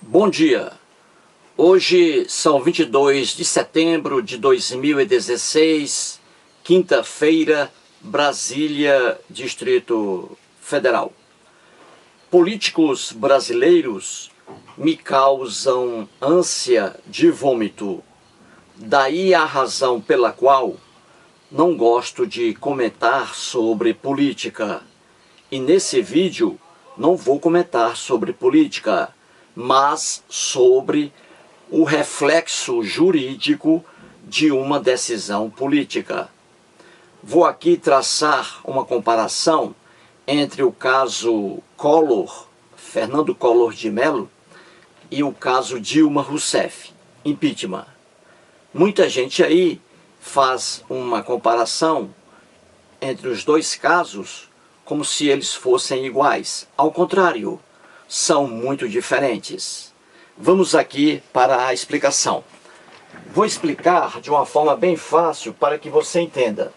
Bom dia, hoje são 22 de setembro de 2016, quinta-feira, Brasília, Distrito Federal. Políticos brasileiros me causam ânsia de vômito, daí a razão pela qual não gosto de comentar sobre política. E nesse vídeo não vou comentar sobre política, mas sobre o reflexo jurídico de uma decisão política. Vou aqui traçar uma comparação entre o caso Collor, Fernando Collor de Mello, e o caso Dilma Rousseff, impeachment. Muita gente aí faz uma comparação entre os dois casos como se eles fossem iguais. Ao contrário, são muito diferentes. Vamos aqui para a explicação. Vou explicar de uma forma bem fácil para que você entenda.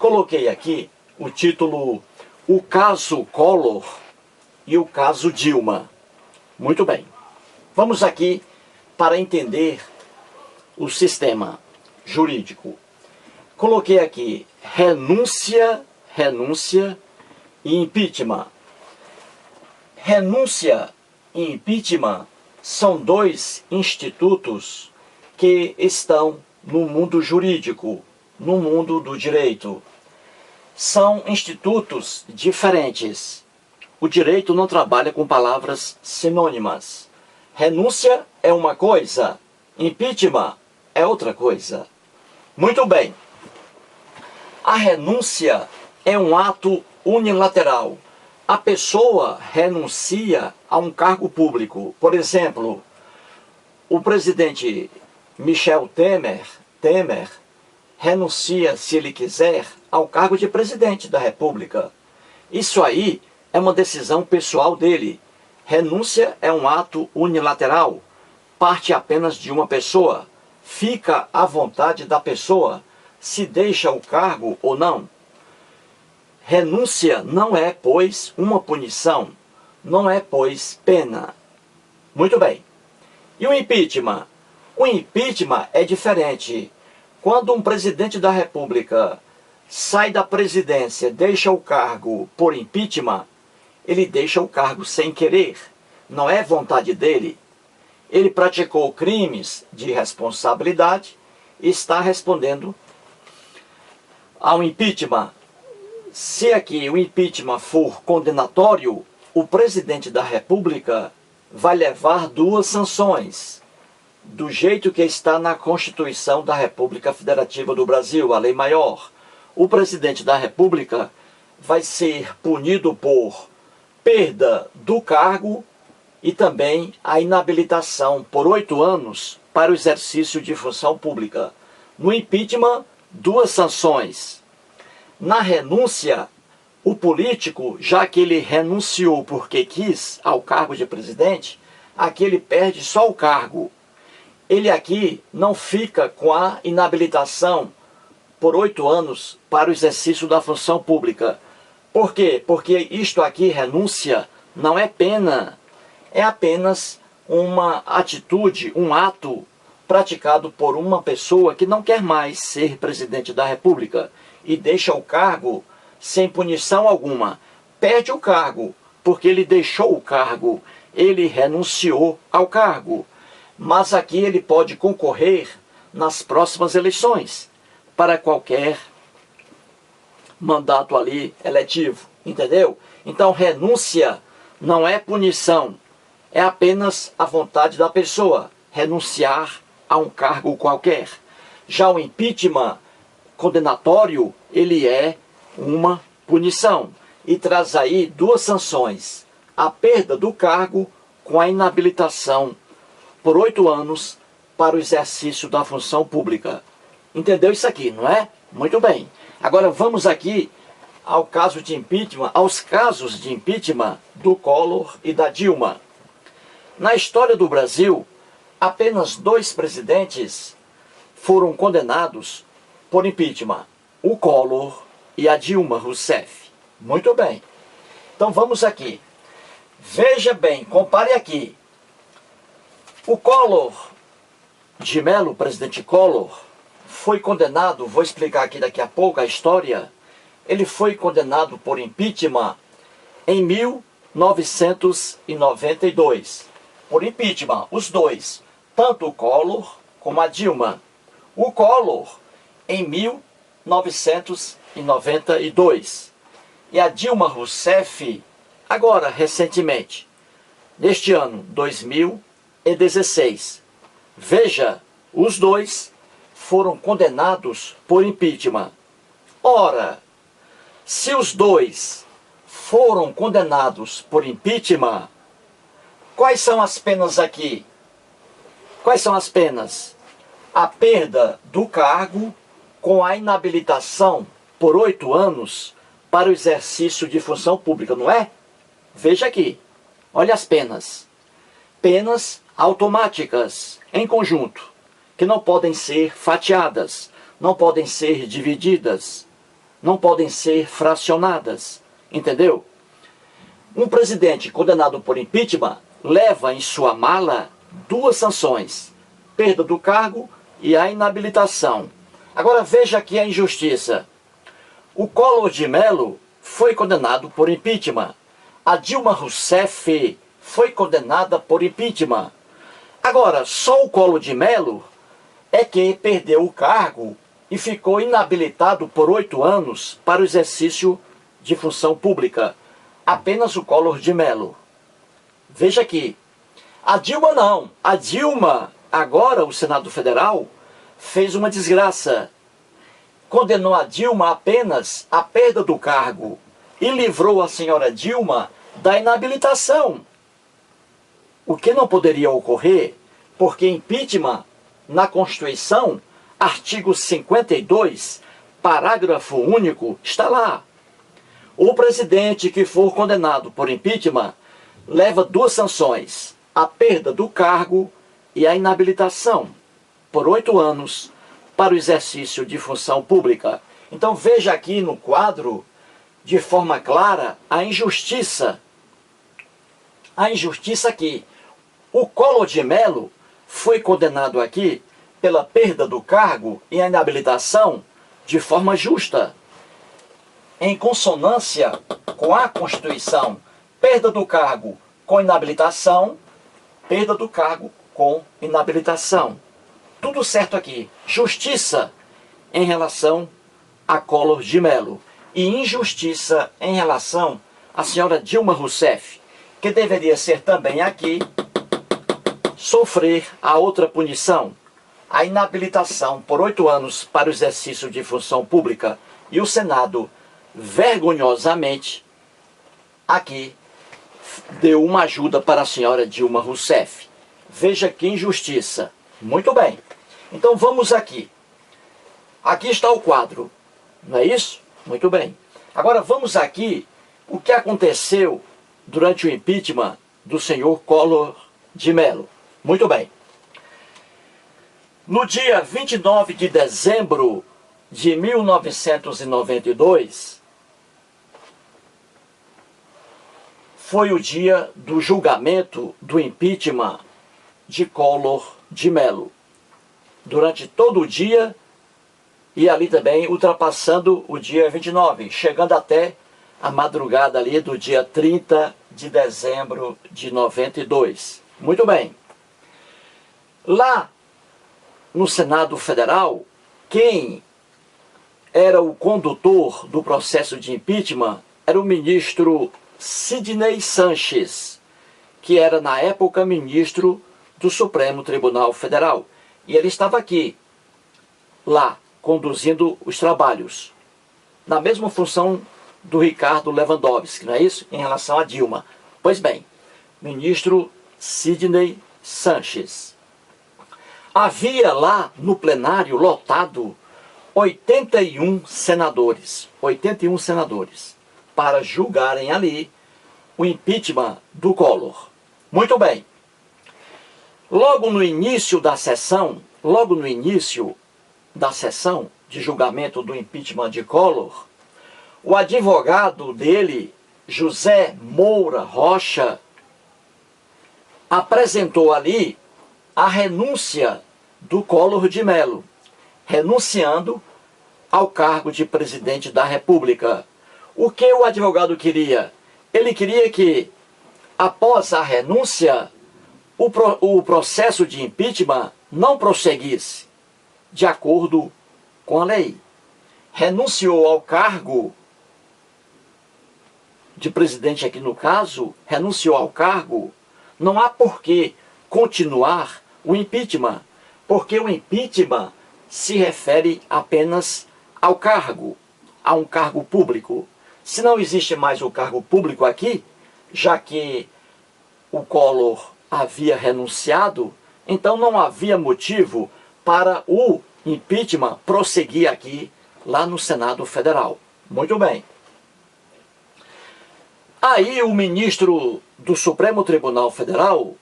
Coloquei aqui o título O caso Collor e o caso Dilma. Muito bem. Vamos aqui para entender o sistema jurídico. Coloquei aqui renúncia e impeachment. Renúncia e impeachment são dois institutos que estão no mundo jurídico, no mundo do direito. São institutos diferentes. O direito não trabalha com palavras sinônimas. Renúncia é uma coisa, impeachment é outra coisa. Muito bem. A renúncia é um ato unilateral. A pessoa renuncia a um cargo público. Por exemplo, o presidente Michel Temer renuncia, se ele quiser, ao cargo de presidente da República. Isso aí é uma decisão pessoal dele. Renúncia é um ato unilateral, parte apenas de uma pessoa. Fica à vontade da pessoa se deixa o cargo ou não. Renúncia não é, pois, uma punição, não é, pois, pena. Muito bem. E o impeachment? O impeachment é diferente. Quando um presidente da República sai da presidência, deixa o cargo por impeachment, ele deixa o cargo sem querer. Não é vontade dele. Ele praticou crimes de responsabilidade e está respondendo ao impeachment. Se aqui o impeachment for condenatório, o presidente da República vai levar duas sanções, do jeito que está na Constituição da República Federativa do Brasil, a Lei Maior. O presidente da República vai ser punido por perda do cargo e também a inabilitação por 8 anos para o exercício de função pública. No impeachment, duas sanções. Na renúncia, o político, já que ele renunciou porque quis ao cargo de presidente, aqui ele perde só o cargo. Ele aqui não fica com a inabilitação por 8 anos para o exercício da função pública. Por quê? Porque isto aqui, renúncia, não é pena. É apenas uma atitude, um ato praticado por uma pessoa que não quer mais ser presidente da República e deixa o cargo sem punição alguma. Perde o cargo, porque ele deixou o cargo, ele renunciou ao cargo. Mas aqui ele pode concorrer nas próximas eleições para qualquer mandato ali eletivo, entendeu? Então renúncia não é punição, é apenas a vontade da pessoa, renunciar a um cargo qualquer. Já o impeachment condenatório, ele é uma punição e traz aí duas sanções: a perda do cargo com a inabilitação por 8 anos para o exercício da função pública. Entendeu isso aqui, não é? Muito bem. Agora vamos aqui ao caso de impeachment, aos casos de impeachment do Collor e da Dilma. Na história do Brasil, apenas 2 presidentes foram condenados por impeachment: o Collor e a Dilma Rousseff. Muito bem. Então vamos aqui. Veja bem, compare aqui. O Collor de Mello, o presidente Collor, foi condenado, vou explicar aqui daqui a pouco a história, ele foi condenado por impeachment em 1992. Por impeachment, os dois, tanto o Collor como a Dilma. O Collor em 1992 e a Dilma Rousseff agora, recentemente, neste ano, 2016. Veja, os dois foram condenados por impeachment. Ora, se os dois foram condenados por impeachment, quais são as penas aqui? Quais são as penas? A perda do cargo com a inabilitação por 8 anos para o exercício de função pública, não é? Veja aqui, olha as penas. Penas automáticas, em conjunto, que não podem ser fatiadas, não podem ser divididas, não podem ser fracionadas, entendeu? Um presidente condenado por impeachment leva em sua mala 2 sanções, perda do cargo e a inabilitação. Agora veja aqui a injustiça. O Collor de Mello foi condenado por impeachment. A Dilma Rousseff foi condenada por impeachment. Agora, só o Collor de Mello é que perdeu o cargo e ficou inabilitado por 8 anos para o exercício de função pública. Apenas o Collor de Mello. Veja aqui. A Dilma não. A Dilma, agora o Senado Federal, fez uma desgraça. Condenou a Dilma apenas à perda do cargo e livrou a senhora Dilma da inabilitação. O que não poderia ocorrer, porque impeachment, na Constituição, artigo 52, parágrafo único, está lá. O presidente que for condenado por impeachment leva 2 sanções, a perda do cargo e a inabilitação, por 8 anos, para o exercício de função pública. Então veja aqui no quadro, de forma clara, a injustiça. A injustiça aqui. O Collor de Mello foi condenado aqui pela perda do cargo e a inabilitação de forma justa, em consonância com a Constituição. Perda do cargo com inabilitação, perda do cargo com inabilitação. Tudo certo aqui. Justiça em relação a Collor de Mello e injustiça em relação à senhora Dilma Rousseff, que deveria ser também aqui sofrer a outra punição, a inabilitação por 8 anos para o exercício de função pública. E o Senado, vergonhosamente, aqui deu uma ajuda para a senhora Dilma Rousseff. Veja que injustiça. Muito bem. Então vamos aqui. Aqui está o quadro. Não é isso? Muito bem. Agora vamos aqui o que aconteceu durante o impeachment do senhor Collor de Mello. Muito bem. No dia 29 de dezembro de 1992, foi o dia do julgamento do impeachment de Collor de Mello. Durante todo o dia e ali também ultrapassando o dia 29, chegando até a madrugada ali do dia 30 de dezembro de 92. Muito bem. Lá no Senado Federal, quem era o condutor do processo de impeachment era o ministro Sidney Sanches, que era na época ministro do Supremo Tribunal Federal. E ele estava aqui, lá, conduzindo os trabalhos, na mesma função do Ricardo Lewandowski, não é isso? Em relação a Dilma. Pois bem, ministro Sidney Sanches. Havia lá no plenário lotado 81 senadores, para julgarem ali o impeachment do Collor. Muito bem. Logo no início da sessão de julgamento do impeachment de Collor, o advogado dele, José Moura Rocha, apresentou ali a renúncia do Collor de Mello, renunciando ao cargo de presidente da República. O que o advogado queria? Ele queria que, após a renúncia, o processo de impeachment não prosseguisse de acordo com a lei. Renunciou ao cargo de presidente aqui no caso, renunciou ao cargo, não há por que continuar o impeachment, porque o impeachment se refere apenas ao cargo, a um cargo público. Se não existe mais o cargo público aqui, já que o Collor havia renunciado, então não havia motivo para o impeachment prosseguir aqui, lá no Senado Federal. Muito bem. Aí o ministro do Supremo Tribunal Federal,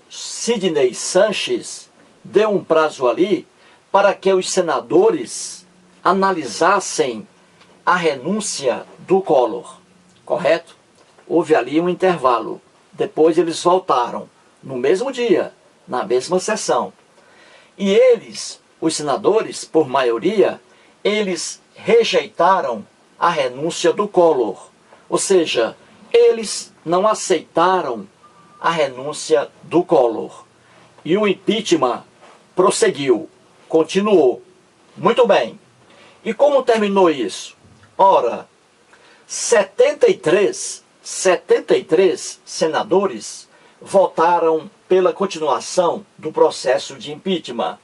Sidney Sanches, deu um prazo ali para que os senadores analisassem a renúncia do Collor, correto? Houve ali um intervalo. Depois eles voltaram, no mesmo dia, na mesma sessão. E eles, os senadores, por maioria, eles rejeitaram a renúncia do Collor. Ou seja, eles não aceitaram a renúncia do Collor. E o impeachment prosseguiu, continuou. Muito bem. E como terminou isso? Ora, 73 senadores votaram pela continuação do processo de impeachment.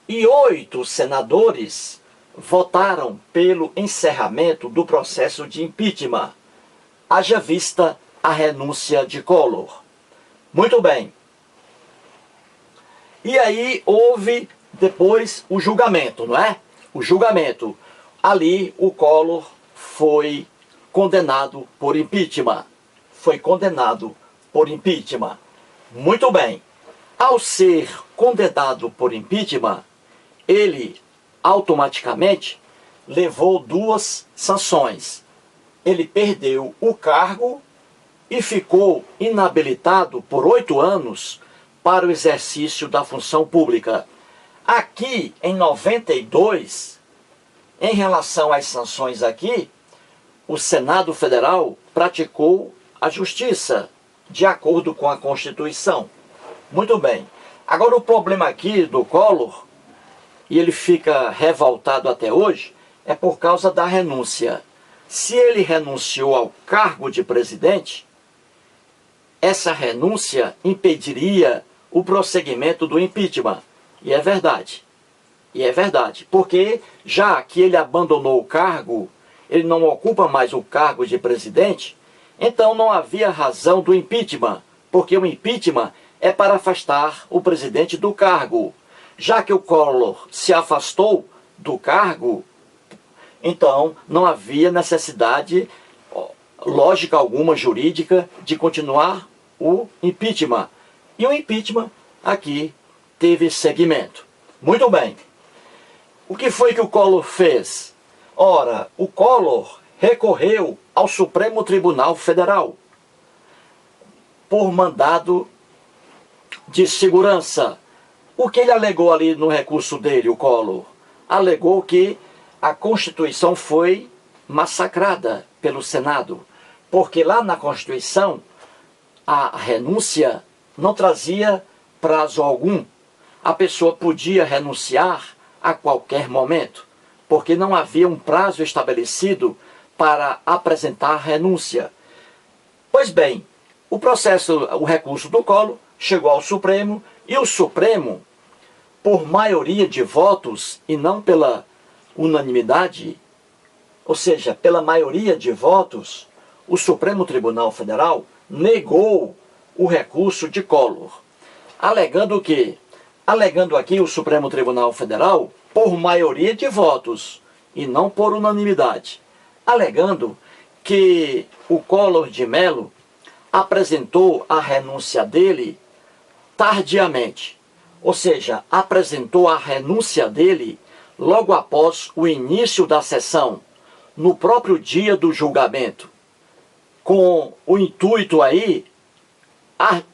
E 8 senadores votaram pelo encerramento do processo de impeachment, haja vista a renúncia de Collor. Muito bem. E aí houve depois o julgamento, não é? O julgamento. Ali o Collor foi condenado por impeachment. Foi condenado por impeachment. Muito bem. Ao ser condenado por impeachment, ele automaticamente levou 2 sanções. Ele perdeu o cargo e ficou inabilitado por 8 anos para o exercício da função pública. Aqui, em 92, em relação às sanções aqui, o Senado Federal praticou a justiça, de acordo com a Constituição. Muito bem. Agora o problema aqui do Collor, e ele fica revoltado até hoje, é por causa da renúncia. Se ele renunciou ao cargo de presidente, essa renúncia impediria o prosseguimento do impeachment. E é verdade. E é verdade. Porque já que ele abandonou o cargo, ele não ocupa mais o cargo de presidente, então não havia razão do impeachment. Porque o impeachment é para afastar o presidente do cargo. Já que o Collor se afastou do cargo, então não havia necessidade, lógica alguma, jurídica, de continuar o impeachment. E o impeachment aqui teve seguimento. Muito bem. O que foi que o Collor fez? Ora, o Collor recorreu ao Supremo Tribunal Federal por mandado de segurança. O que ele alegou ali no recurso dele, o Collor? Alegou que a Constituição foi massacrada pelo Senado, porque lá na Constituição a renúncia não trazia prazo algum. A pessoa podia renunciar a qualquer momento, porque não havia um prazo estabelecido para apresentar a renúncia. Pois bem, o recurso do Collor chegou ao Supremo, e o Supremo, por maioria de votos e não pela unanimidade, ou seja, pela maioria de votos, o Supremo Tribunal Federal negou o recurso de Collor, alegando que, alegando aqui o Supremo Tribunal Federal, por maioria de votos e não por unanimidade, alegando que o Collor de Mello apresentou a renúncia dele tardiamente, ou seja, apresentou a renúncia dele logo após o início da sessão, no próprio dia do julgamento, com o intuito aí,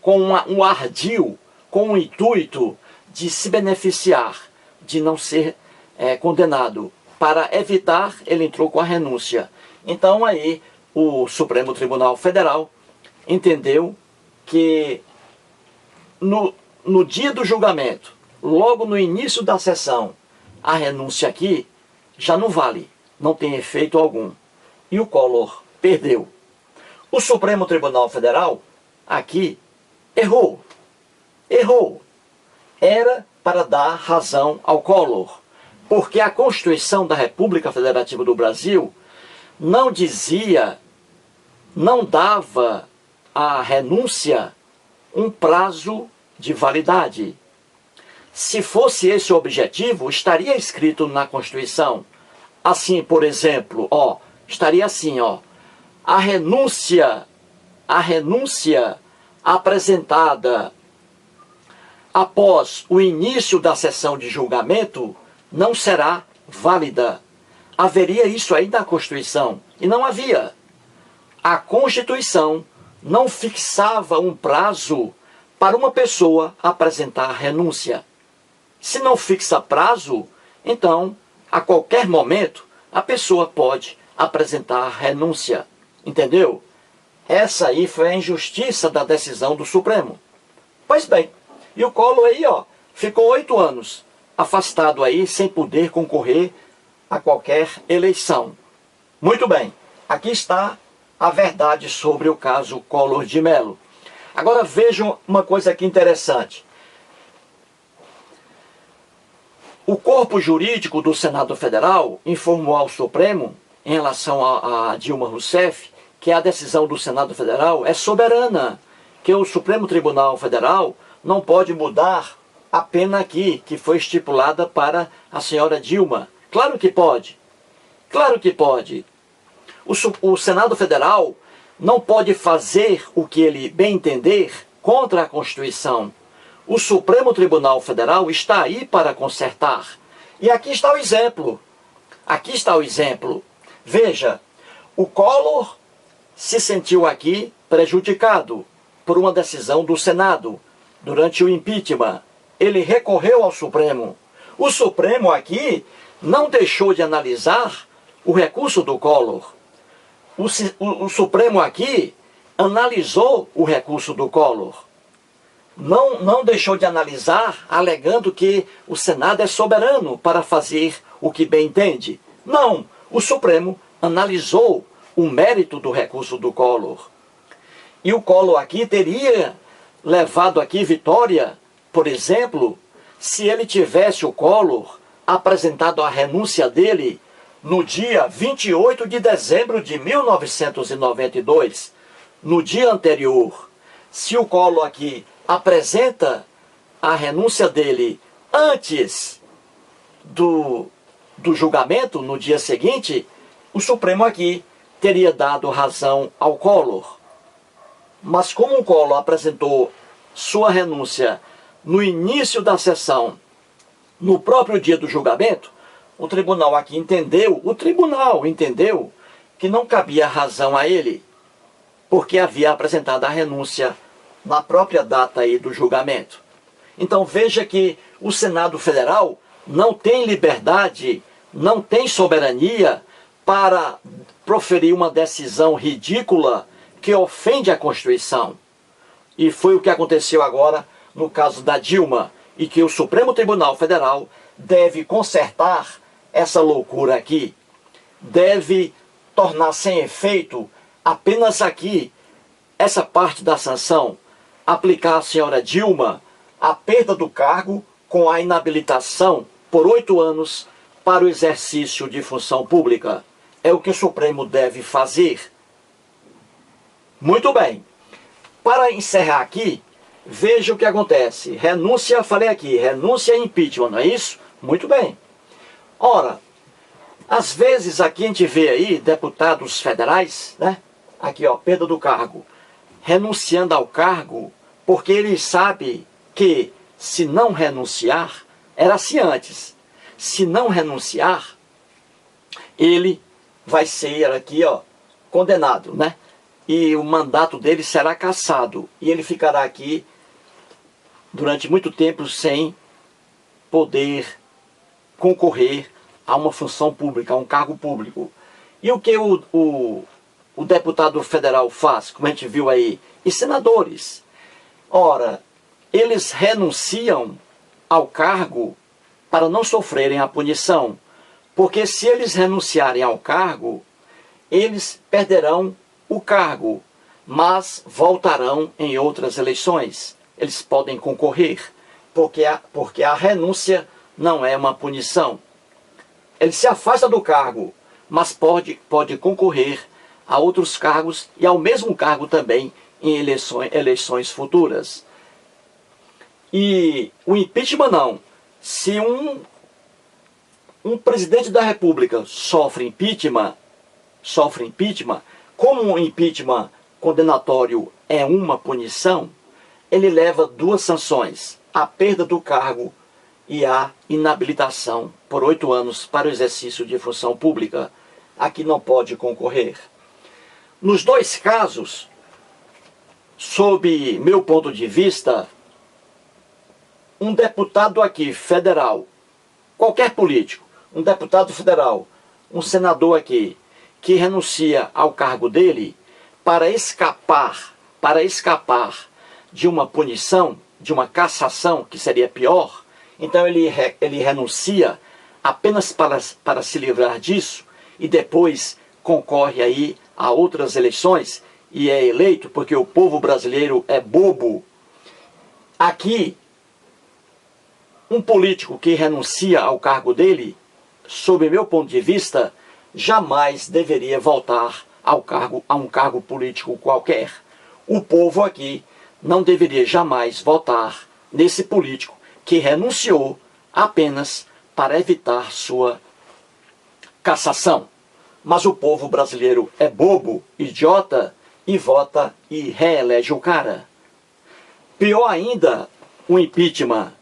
com um ardil, com o intuito de se beneficiar, de não ser condenado. Para evitar, ele entrou com a renúncia. Então aí o Supremo Tribunal Federal entendeu que no dia do julgamento, logo no início da sessão, a renúncia aqui já não vale, não tem efeito algum. E o Collor perdeu. O Supremo Tribunal Federal aqui errou. Era para dar razão ao Collor, porque a Constituição da República Federativa do Brasil não dizia, não dava à renúncia um prazo de validade. Se fosse esse o objetivo, estaria escrito na Constituição. Assim, por exemplo, estaria assim, a renúncia apresentada após o início da sessão de julgamento não será válida. Haveria isso aí na Constituição, e não havia. A Constituição não fixava um prazo para uma pessoa apresentar renúncia. Se não fixa prazo, então, a qualquer momento, a pessoa pode apresentar renúncia. Entendeu? Essa aí foi a injustiça da decisão do Supremo. Pois bem, e o Collor aí, ficou 8 anos afastado aí, sem poder concorrer a qualquer eleição. Muito bem, aqui está a verdade sobre o caso Collor de Mello. Agora vejam uma coisa aqui interessante. O corpo jurídico do Senado Federal informou ao Supremo, em relação a Dilma Rousseff, que a decisão do Senado Federal é soberana, que o Supremo Tribunal Federal não pode mudar a pena aqui, que foi estipulada para a senhora Dilma. Claro que pode. Claro que pode. O Senado Federal não pode fazer o que ele bem entender contra a Constituição. O Supremo Tribunal Federal está aí para consertar. E aqui está o exemplo. Aqui está o exemplo. Veja, o Collor se sentiu aqui prejudicado por uma decisão do Senado durante o impeachment. Ele recorreu ao Supremo. O Supremo aqui não deixou de analisar o recurso do Collor. O Supremo aqui analisou o recurso do Collor. Não deixou de analisar, alegando que o Senado é soberano para fazer o que bem entende. Não, o Supremo analisou o mérito do recurso do Collor. E o Collor aqui teria levado aqui vitória, por exemplo, se ele tivesse, o Collor, apresentado a renúncia dele no dia 28 de dezembro de 1992, no dia anterior. Se o Collor aqui apresenta a renúncia dele antes do julgamento, no dia seguinte, o Supremo aqui teria dado razão ao Collor. Mas como o Collor apresentou sua renúncia no início da sessão, no próprio dia do julgamento, o tribunal aqui entendeu que não cabia razão a ele, porque havia apresentado a renúncia na própria data aí do julgamento. Então veja que o Senado Federal não tem liberdade, não tem soberania para proferir uma decisão ridícula que ofende a Constituição. E foi o que aconteceu agora no caso da Dilma, e que o Supremo Tribunal Federal deve consertar essa loucura aqui. Deve tornar sem efeito apenas aqui essa parte da sanção, aplicar à senhora Dilma a perda do cargo com a inabilitação por 8 anos para o exercício de função pública. É o que o Supremo deve fazer. Muito bem. Para encerrar aqui, veja o que acontece. Renúncia, falei aqui, renúncia e impeachment, não é isso? Muito bem. Ora, às vezes aqui a gente vê aí deputados federais, né? Aqui, perda do cargo. Renunciando ao cargo, porque ele sabe que se não renunciar, era assim antes, se não renunciar, ele vai ser aqui, condenado, né? E o mandato dele será cassado, e ele ficará aqui durante muito tempo sem poder concorrer a uma função pública, a um cargo público. E o que o deputado federal faz, como a gente viu aí, e senadores? Ora, eles renunciam ao cargo para não sofrerem a punição, porque se eles renunciarem ao cargo, eles perderão o cargo, mas voltarão em outras eleições. Eles podem concorrer, porque a renúncia não é uma punição. Ele se afasta do cargo, mas pode concorrer a outros cargos e ao mesmo cargo também em eleições futuras. E o impeachment não. Se um presidente da República sofre impeachment, como um impeachment condenatório é uma punição, ele leva duas sanções: a perda do cargo e a inabilitação por 8 anos para o exercício de função pública. Aqui não pode concorrer. Nos dois casos, sob meu ponto de vista, um deputado aqui federal, qualquer político, um deputado federal, um senador aqui, que renuncia ao cargo dele para escapar de uma punição, de uma cassação, que seria pior, então ele renuncia apenas para se livrar disso e depois concorre aí a outras eleições e é eleito, porque o povo brasileiro é bobo. Aqui, um político que renuncia ao cargo dele, sob meu ponto de vista, jamais deveria voltar a um cargo político qualquer. O povo aqui não deveria jamais votar nesse político que renunciou apenas para evitar sua cassação. Mas o povo brasileiro é bobo, idiota, e vota e reelege o cara. Pior ainda, o impeachment,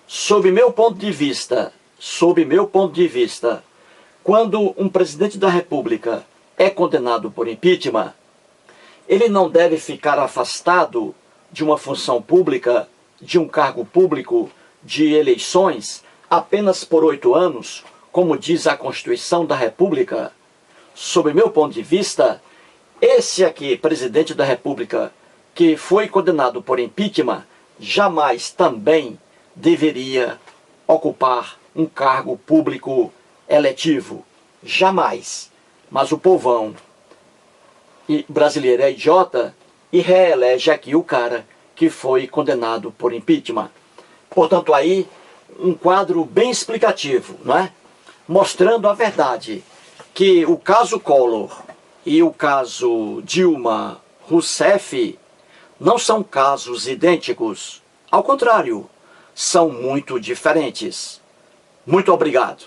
sob meu ponto de vista, quando um presidente da República é condenado por impeachment, ele não deve ficar afastado de uma função pública, de um cargo público, de eleições, apenas por 8 anos, como diz a Constituição da República. Sob meu ponto de vista, esse aqui, presidente da República, que foi condenado por impeachment, jamais também deveria ocupar um cargo público eletivo. Jamais. Mas o povão brasileiro é idiota e reelege aqui o cara que foi condenado por impeachment. Portanto, aí, um quadro bem explicativo, não é? Mostrando a verdade, que o caso Collor e o caso Dilma Rousseff não são casos idênticos. Ao contrário, são muito diferentes. Muito obrigado.